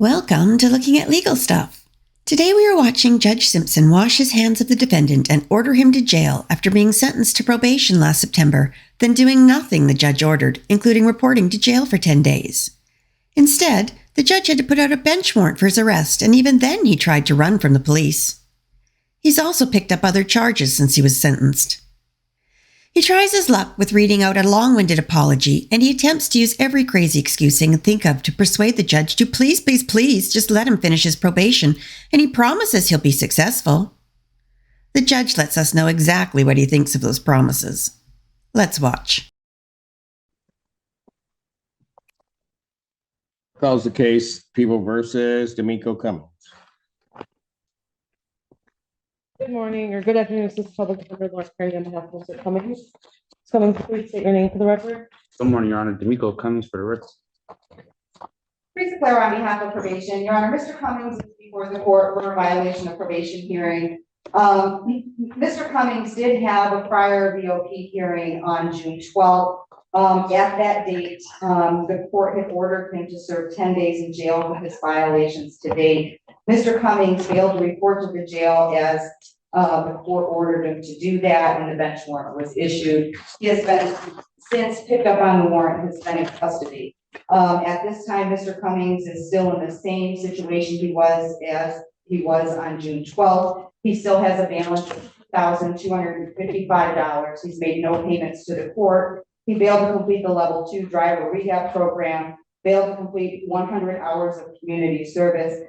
Welcome to Looking at Legal Stuff. Today we are watching Judge Simpson wash his hands of the defendant and order him to jail after being sentenced to probation last September, then doing nothing the judge ordered, including reporting to jail for 10 days. Instead, the judge had to put out a bench warrant for his arrest, and even then he tried to run from the police. He's also picked up other charges since he was sentenced. He tries his luck with reading out a long-winded apology, and he attempts to use every crazy excuse he can think of to persuade the judge to please just let him finish his probation, and he promises he'll be successful. The judge lets us know exactly what he thinks of those promises. Let's watch. Calls the case, People versus D'Amico Cummings. Good morning or good afternoon. This is Public Defender Lawrence Perry on behalf of Mr. Cummings. Cummings, please state your name for the record. Good morning, Your Honor. D'Amico Cummings for the record. Please declare on behalf of probation. Your Honor, Mr. Cummings is before the court for a violation of probation hearing. Mr. Cummings did have a prior VOP hearing on June 12th. At that date, the court had ordered him to serve 10 days in jail for his violations to date. Mr. Cummings failed to report to the jail as the court ordered him to do that, and the bench warrant was issued. He has been since picked up on the warrant and has been in custody. At this time, Mr. Cummings is still in the same situation he was on June 12th. He still has a balance of $1,255. He's made no payments to the court. He failed to complete the level 2 driver rehab program, failed to complete 100 hours of community service.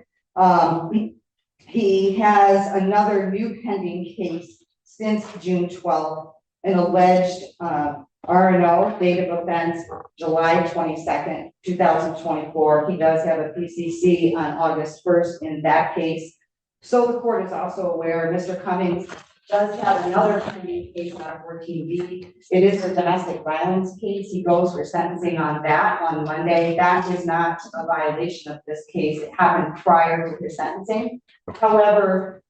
He has another new pending case since June 12th, an alleged R&O, date of offense, July 22nd, 2024. He does have a PCC on August 1st in that case. So the court is also aware Mr. Cummings does have another pending case on 14B. It is a domestic violence case. He goes for sentencing on that on Monday. That is not a violation of this case. It happened prior to his sentencing. However,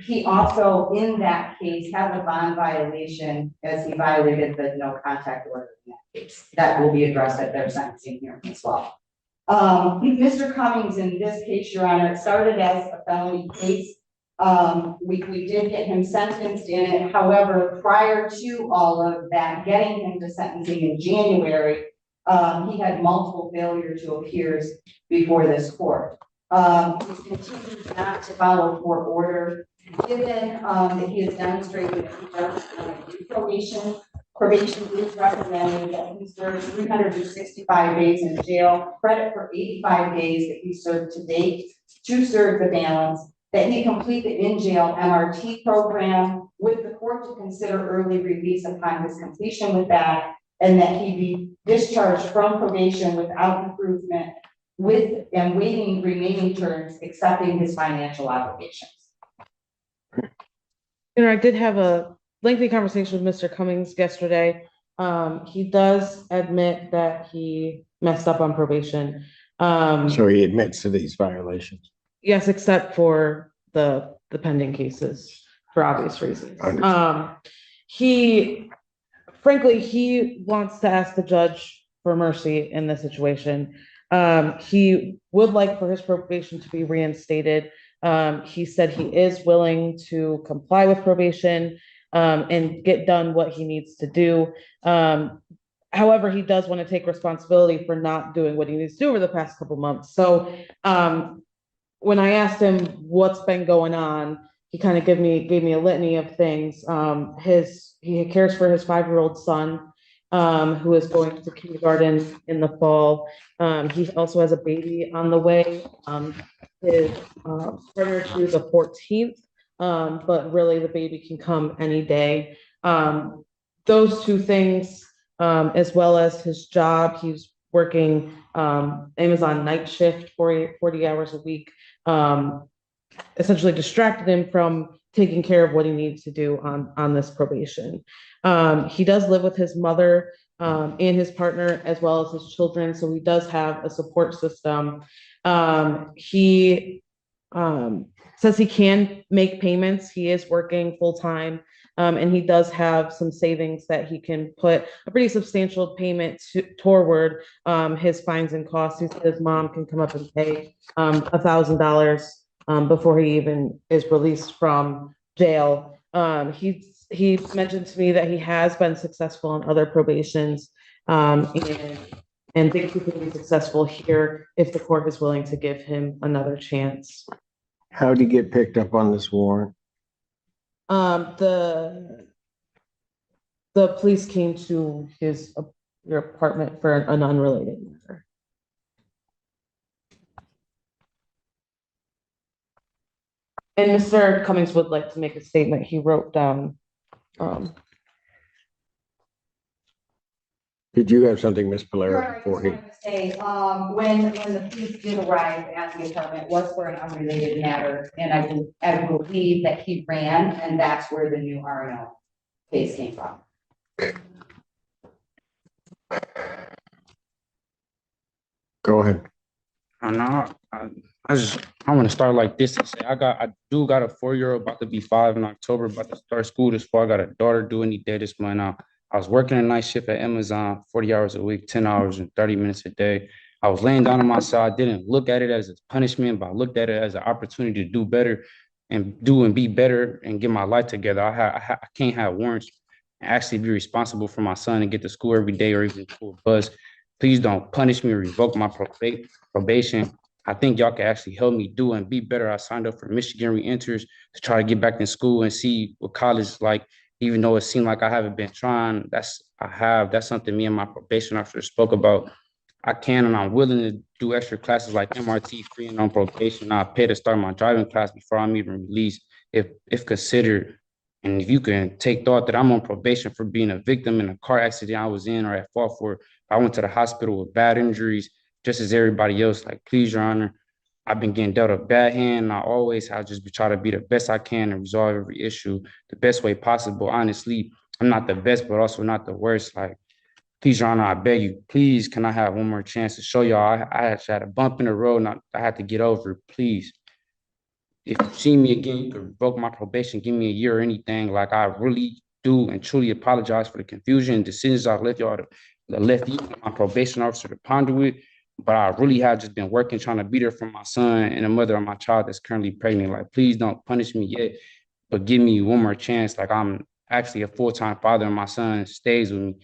he also, in that case, has a bond violation as he violated the no contact order in that case. That will be addressed at their sentencing hearing as well. Mr. Cummings, in this case, Your Honor, it started as a felony case. We did get him sentenced in it. However, prior to all of that, getting him to sentencing in January, he had multiple failure to appears before this court. He continues not to follow court order. Given that he has demonstrated that he does probation is recommending that he serves 365 days in jail, credit for 85 days that he served to date to serve the balance, that he complete the in-jail MRT program with the court to consider early release upon his completion with that, and that he be discharged from probation without improvement with and waiving remaining terms, accepting his financial obligations. You know, I did have a lengthy conversation with Mr. Cummings yesterday. He does admit that he messed up on probation. So he admits to these violations. Yes, except for the pending cases for obvious reasons. He wants to ask the judge for mercy in this situation. He would like for his probation to be reinstated. He said he is willing to comply with probation and get done what he needs to do. However, he does want to take responsibility for not doing what he needs to do over the past couple months. So when I asked him what's been going on, he kind of gave me a litany of things. He cares for his 5-year-old son, who is going to kindergarten in the fall. He also has a baby on the way. His partner to the 14th, but really the baby can come any day. Those two things, as well as his job, he's working Amazon night shift 40 hours a week, essentially distracted him from taking care of what he needs to do on this probation. He does live with his mother and his partner, as well as his children, so he does have a support system. He says he can make payments. He is working full-time. And he does have some savings that he can put a pretty substantial payment toward his fines and costs. He said his mom can come up and pay $1,000 before he even is released from jail. He mentioned to me that he has been successful in other probations, and thinks he could be successful here if the court is willing to give him another chance. How did he get picked up on this warrant? The police came to your apartment for an unrelated matter. And Mr. Cummings would like to make a statement. He wrote down. Did you have something, Ms. Sure, Polaro, I just before he? wanted to say, when the police did arrive at the apartment, it was for an unrelated matter, and I believe that he ran, and that's where the new RNO case came from. Go ahead. I know. I want to start like this and say I do got a 4-year-old about to be 5 in October, about to start school this fall. I got a daughter due any day this month. I was working a night shift at Amazon, 40 hours a week, 10 hours and 30 minutes a day. I was laying down on my side. I didn't look at it as a punishment, but I looked at it as an opportunity to do better and be better and get my life together. I can't have warrants and actually be responsible for my son and get to school every day or even to a bus. Please don't punish me or revoke my probation. I think y'all can actually help me do and be better. I signed up for Michigan Reenters to try to get back in school and see what college is like. Even though it seemed like I haven't been trying, that's something me and my probation officer spoke about. I can and I'm willing to do extra classes like MRT free and on probation. I'll pay to start my driving class before I'm even released, if considered. And if you can take thought that I'm on probation for being a victim in a car accident I was in or at fault for, I went to the hospital with bad injuries, just as everybody else. Like, please, Your Honor, I've been getting dealt a bad hand. And I'll just be trying to be the best I can and resolve every issue the best way possible. Honestly, I'm not the best, but also not the worst. Like, please, Your Honor, I beg you, please, can I have one more chance to show y'all I actually had a bump in the road and I had to get over it, please. If you see me again, you can revoke my probation, give me a year or anything. Like, I really do and truly apologize for the confusion and decisions I've left y'all left you, my probation officer, to ponder with. But I really have just been working, trying to be there for my son and the mother of my child that's currently pregnant. Like, please don't punish me yet, but give me one more chance. Like, I'm actually a full-time father and my son stays with me.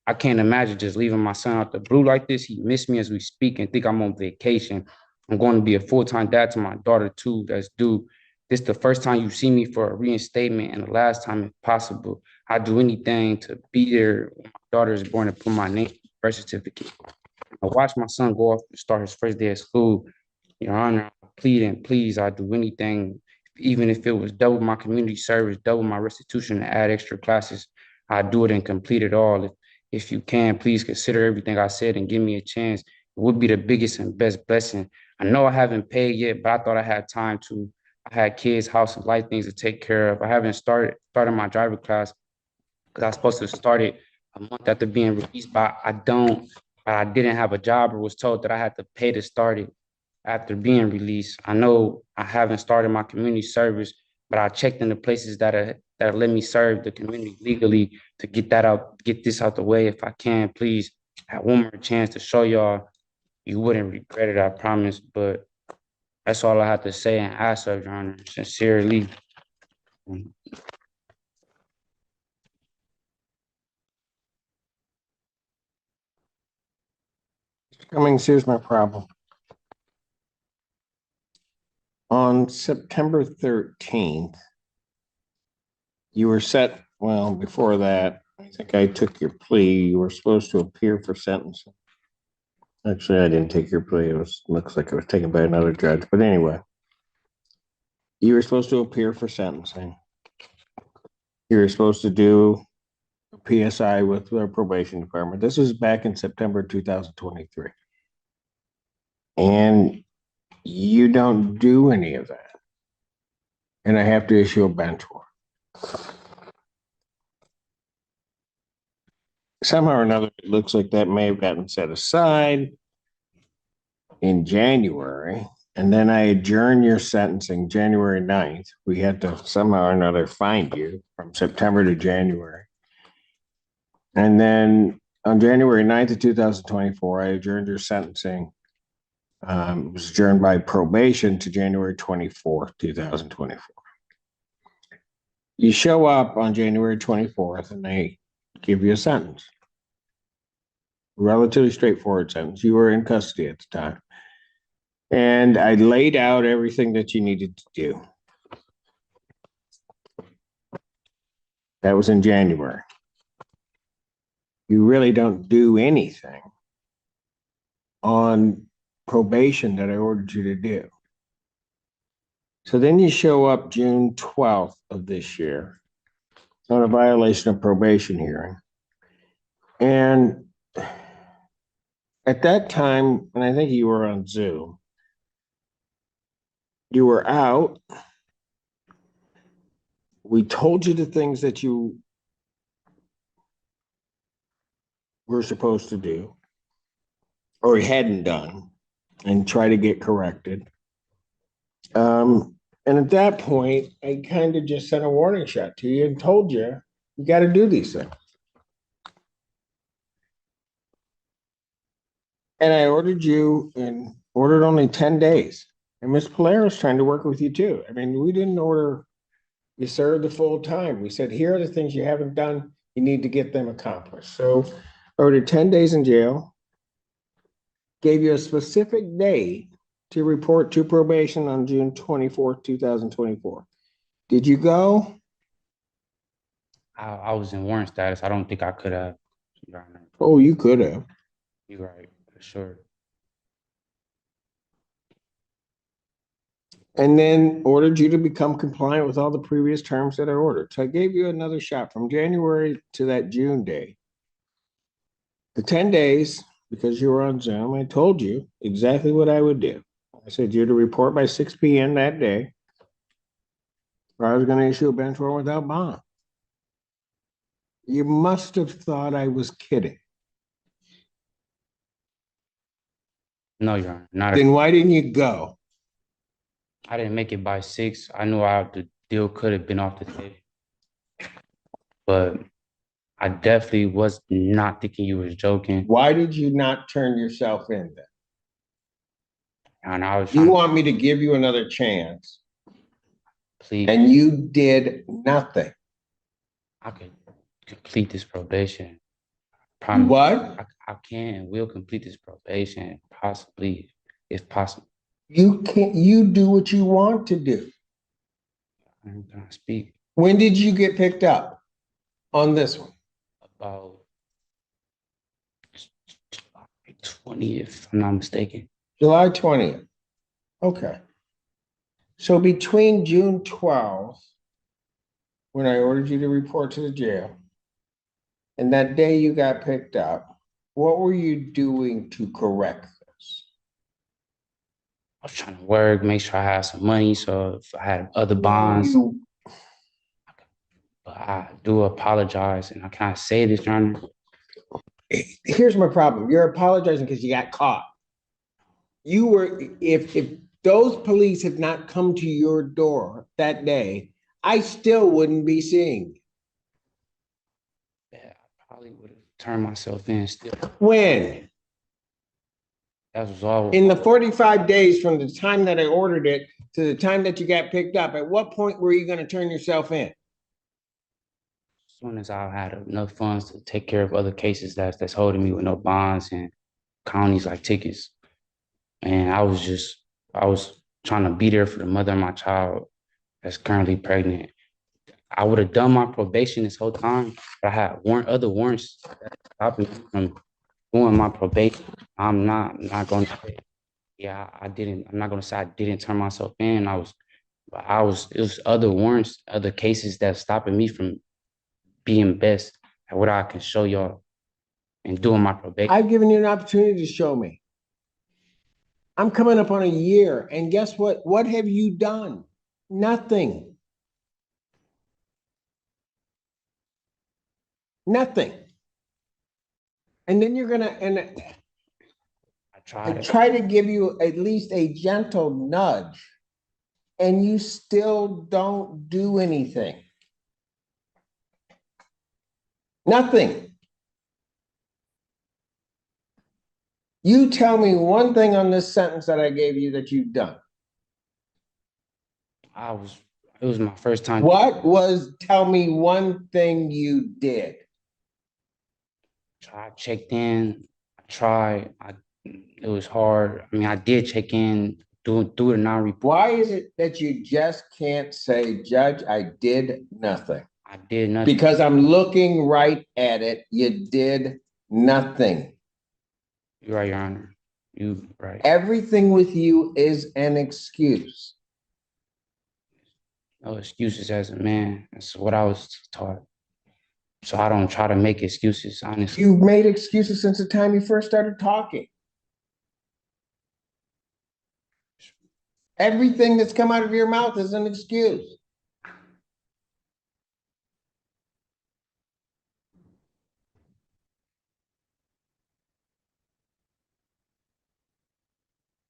I can't imagine just leaving my son out the blue like this. He missed me as we speak and think I'm on vacation. I'm going to be a full-time dad to my daughter too, that's due. This is the first time you see me for a reinstatement and the last time if possible. I'd do anything to be there when my daughter is born and put my name on the birth certificate. I watched my son go off to start his first day of school. Your Honor, I plead and please, I'd do anything, even if it was double my community service, double my restitution, and add extra classes. I'd do it and complete it all. If you can, please consider everything I said and give me a chance. It would be the biggest and best blessing. I know I haven't paid yet, but I thought I had time to. I had kids, house, and life things to take care of. I haven't started my driver class because I was supposed to start it a month after being released, but I didn't have a job or was told that I had to pay to start it after being released. I know I haven't started my community service, but I checked in the places that let me serve the community legally to get this out the way. If I can, please have one more chance to show y'all. You wouldn't regret it, I promise. But that's all I have to say and ask of, Your Honor, sincerely. Cummings, here's my problem. On September 13th, you were set, well, before that, I think I took your plea. You were supposed to appear for sentencing. Actually, I didn't take your plea. Looks like it was taken by another judge. But anyway, you were supposed to appear for sentencing. You were supposed to do a PSI with the probation department. This was back in September 2023. And you don't do any of that. And I have to issue a bench warrant. Somehow or another, it looks like that may have gotten set aside in January. And then I adjourned your sentencing January 9th. We had to somehow or another find you from September to January. And then on January 9th of 2024, I adjourned your sentencing. It was adjourned by probation to January 24th, 2024. You show up on January 24th and they give you a sentence. Relatively straightforward sentence. You were in custody at the time. And I laid out everything that you needed to do. That was in January. You really don't do anything on probation that I ordered you to do. So then you show up June 12th of this year on a violation of probation hearing. And at that time, and I think you were on Zoom, you were out. We told you the things that you were supposed to do or hadn't done and try to get corrected. And at that point, I kind of just sent a warning shot to you and told you, you got to do these things. And I ordered you and ordered only 10 days. And Ms. Polaris trying to work with you too. I mean, we didn't order you serve the full time. We said, here are the things you haven't done. You need to get them accomplished. So I ordered 10 days in jail, gave you a specific day to report to probation on June 24th, 2024. Did you go? I was in warrant status. I don't think I could have. Oh, you could have. You're right, for sure. And then ordered you to become compliant with all the previous terms that I ordered. So I gave you another shot from January to that June day. The 10 days, because you were on Zoom, I told you exactly what I would do. I said you're to report by 6 p.m. that day, or I was going to issue a bench warrant without bond. You must have thought I was kidding. No, Your Honor, not. Then why didn't you go? I didn't make it by 6. I knew the deal could have been off the table, but I definitely was not thinking you was joking. Why did you not turn yourself in then? And I was You trying want me to give you another chance, please, and you did nothing. I could complete this probation. Promise. What? I can and will complete this probation, possibly, if possible. You can't. You do what you want to do. I'm gonna speak When did you get picked up on this one? about 20, if I'm not mistaken. July 20th. Okay. So between June 12th, when I ordered you to report to the jail, and that day you got picked up, what were you doing to correct this? I was trying to work, make sure I had some money, so if I had other bonds. But I do apologize, and I can't say this, Your Honor. Here's my problem. You're apologizing because you got caught. You were, if those police had not come to your door that day, I still wouldn't be seeing you. Yeah, I probably would have turned myself in still. When? That was all. In the 45 days from the time that I ordered it to the time that you got picked up, at what point were you going to turn yourself in? As soon as I had enough funds to take care of other cases that's holding me with no bonds and counties like tickets. And I was trying to be there for the mother of my child that's currently pregnant. I would have done my probation this whole time, but I had other warrants stopping me from doing my probation. I'm not going to say, yeah, I didn't. I'm not going to say I didn't turn myself in. It was other warrants, other cases that's stopping me from being best at what I can show y'all and doing my probation. I've given you an opportunity to show me. I'm coming up on a year, and guess what? What have you done? Nothing. Nothing. And then you're gonna, and I try to give you at least a gentle nudge, and you still don't do anything. Nothing. You tell me one thing on this sentence that I gave you that you've done. It was my first time. Tell me one thing you did. I checked in, it was hard. I mean, I did check in, do the non-report. Why is it that you just can't say, Judge, I did nothing? I did nothing. Because I'm looking right at it. You did nothing. You're right, Your Honor. You right. Everything with you is an excuse. No excuses as a man. That's what I was taught. So I don't try to make excuses, honestly. You've made excuses since the time you first started talking. Everything that's come out of your mouth is an excuse.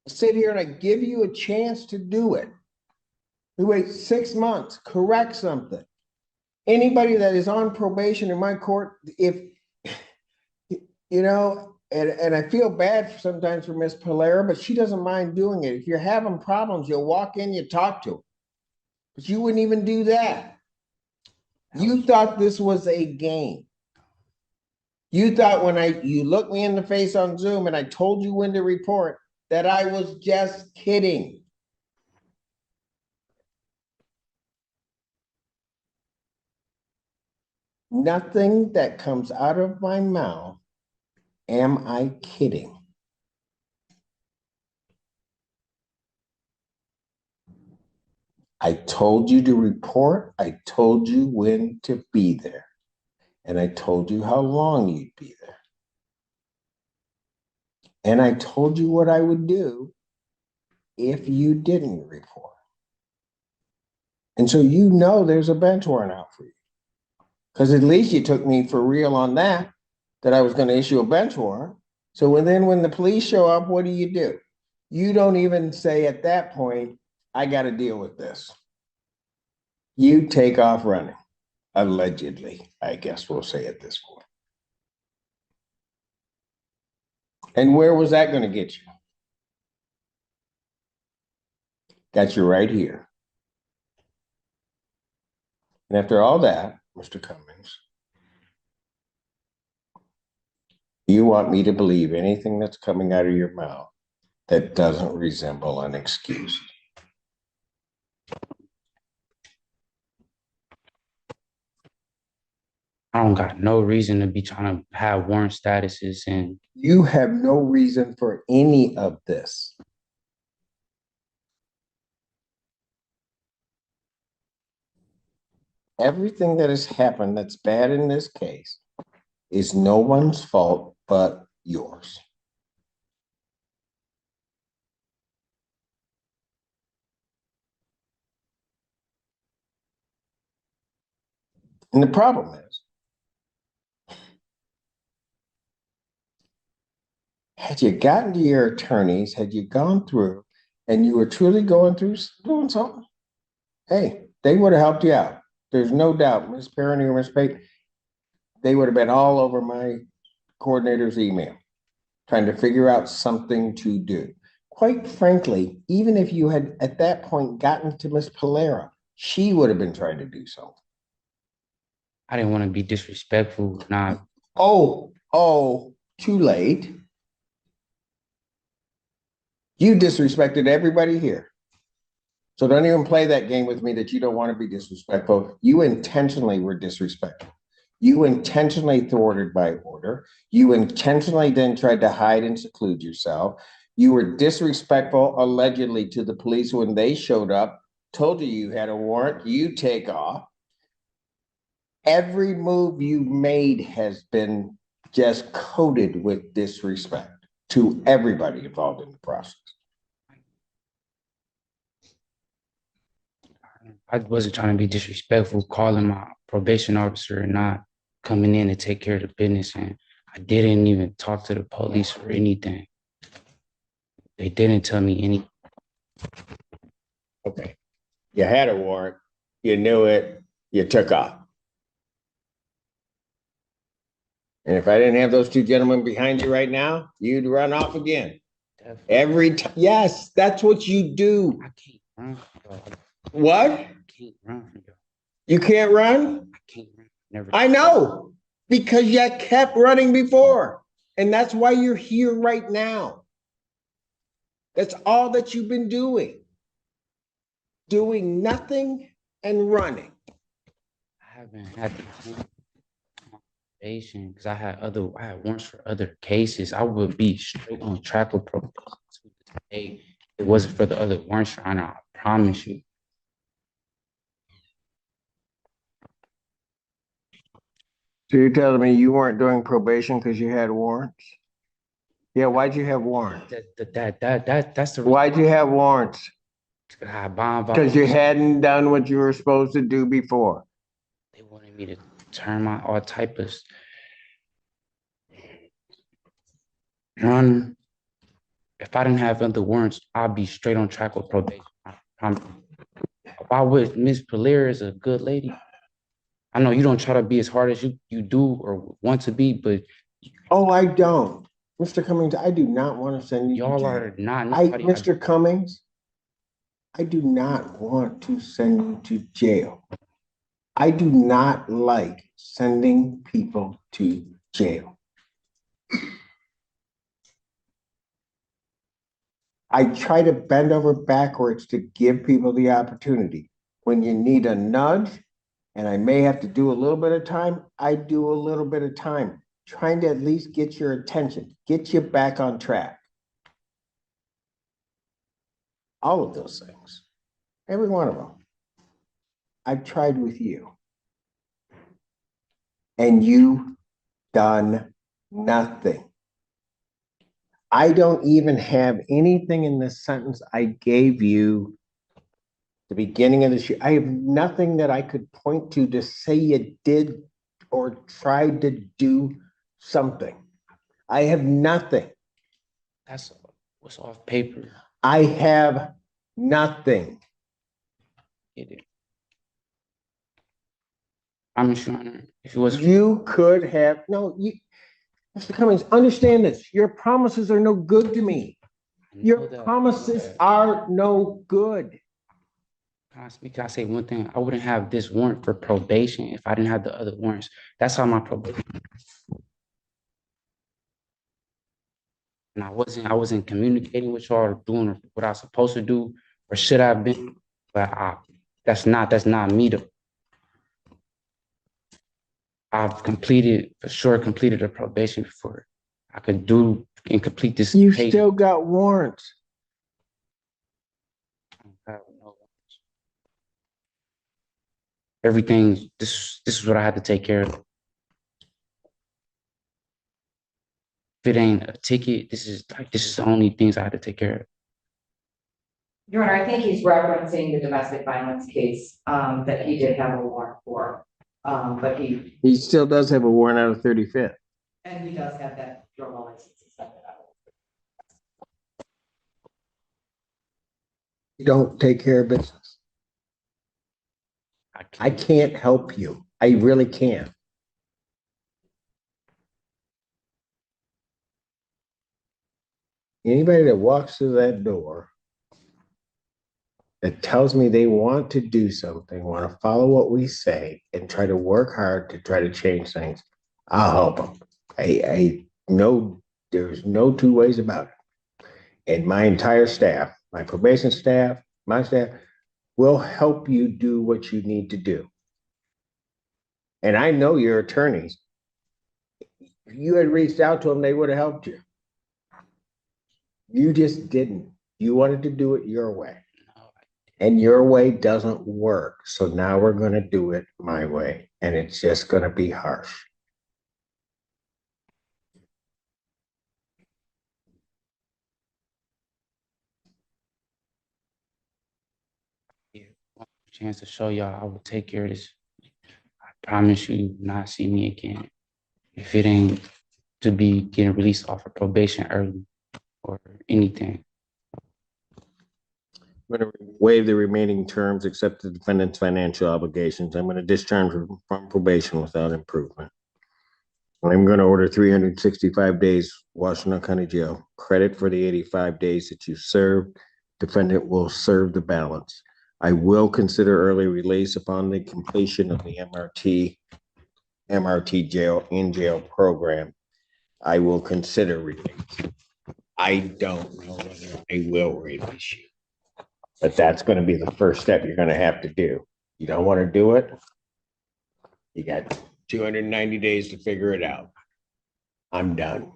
I sit here and I give you a chance to do it. We wait 6 months, correct something. Anybody that is on probation in my court, if, you know, and I feel bad sometimes for Miss Polera, but she doesn't mind doing it. If you're having problems, you'll walk in, you talk to her. But you wouldn't even do that. You thought this was a game. You thought when you looked me in the face on Zoom and I told you when to report that I was just kidding. Nothing that comes out of my mouth am I kidding. I told you to report. I told you when to be there. And I told you how long you'd be there. And I told you what I would do if you didn't report. And so you know there's a bench warrant out for you. Because at least you took me for real on that I was going to issue a bench warrant. So when the police show up, what do? You don't even say at that point, I got to deal with this. You take off running, allegedly, I guess we'll say at this point. And where was that going to get you? Got you right here. And after all that, Mr. Cummings, you want me to believe anything that's coming out of your mouth that doesn't resemble an excuse. I don't got no reason to be trying to have warrant statuses and you have no reason for any of this. Everything that has happened that's bad in this case is no one's fault but yours. And the problem is, had you gotten to your attorneys, had you gone through and you were truly going through doing something, hey, they would have helped you out. There's no doubt, Ms. Perrine or Ms. Pate, they would have been all over my coordinator's email, trying to figure out something to do. Quite frankly, even if you had at that point gotten to Ms. Polera, she would have been trying to do something. I didn't want to be disrespectful, not. Oh, too late. You disrespected everybody here. So don't even play that game with me that you don't want to be disrespectful. You intentionally were disrespectful. You intentionally thwarted my order. You intentionally then tried to hide and seclude yourself. You were disrespectful, allegedly, to the police when they showed up, told you had a warrant, you take off. Every move you made has been just coated with disrespect to everybody involved in the process. I wasn't trying to be disrespectful, calling my probation officer and not coming in to take care of the business. And I didn't even talk to the police or anything. They didn't tell me any. Okay. You had a warrant, you knew it, you took off. And if I didn't have those two gentlemen behind you right now, you'd run off again. Definitely. Every time. Yes, that's what you do. I can't run from y'all. What? I can't run from y'all. You can't run? I can't run. Never. I know, because you kept running before. And that's why you're here right now. That's all that you've been doing. Doing nothing and running. I haven't had the probation because I had warrants for other cases. I would be straight on track with probation to this day. It wasn't for the other warrants, Your Honor. I promise you. So you're telling me you weren't doing probation because you had warrants? Yeah, why'd you have warrants? That's the Why'd you have warrants? bond Because you hadn't done what you were supposed to do before. They wanted me to turn my all type of run. If I didn't have other warrants, I'd be straight on track with probation. Why would Miss Polaire is a good lady? I know you don't try to be as hard as you do or want to be, but Oh, I don't. Mr. Cummings, I do not want to send you to y'all jail. are not. Mr. Cummings, I do not want to send you to jail. I do not like sending people to jail. I try to bend over backwards to give people the opportunity. When you need a nudge, and I may have to do a little bit of time, I do a little bit of time, trying to at least get your attention, get you back on track. All of those things, every one of them. I've tried with you. And you've done nothing. I don't even have anything in this sentence I gave you the beginning of this year. I have nothing that I could point to say you did or tried to do something. I have nothing. That's what's off paper. I have nothing. I'm sure if it was You could have, no, you, Mr. Cummings, understand this. Your promises are no good to me. Your promises are no good. Can I say one thing? I wouldn't have this warrant for probation if I didn't have the other warrants. That's how my probation. And I wasn't communicating with y'all or doing what I was supposed to do or should have been. But that's not me though. I've completed a probation before I could do and complete this. You case. still got warrants. Everything, this is what I had to take care of. If it ain't a ticket, this is the only things I had to take care of. Your Honor, I think he's referencing the domestic violence case, that he did have a warrant for. But He still does have a warrant out of 35th. and he does have that drug license. You don't take care of business. I can't help you. I really can't. Anybody that walks through that door that tells me they want to do something, want to follow what we say and try to work hard to try to change things, I'll help them. I know there's no two ways about it. And my entire staff, my probation staff, my staff, will help you do what you need to do. And I know your attorneys. If you had reached out to them, they would have helped you. You just didn't. You wanted to do it your way. And your way doesn't work. So now we're going to do it my way. And it's just going to be harsh. Chance to show y'all I will take care of this. I promise you not see me again. If it ain't to be getting released off of probation early or anything. I'm going to waive the remaining terms, accept the defendant's financial obligations. I'm going to discharge from probation without improvement. I'm going to order 365 days Washington County Jail. Credit for the 85 days that you served. Defendant will serve the balance. I will consider early release upon the completion of the MRT jail in jail program. I will consider release. I don't know whether I will release you, but that's going to be the first step you're going to have to do. You don't want to do it. You got 290 days to figure it out. I'm done.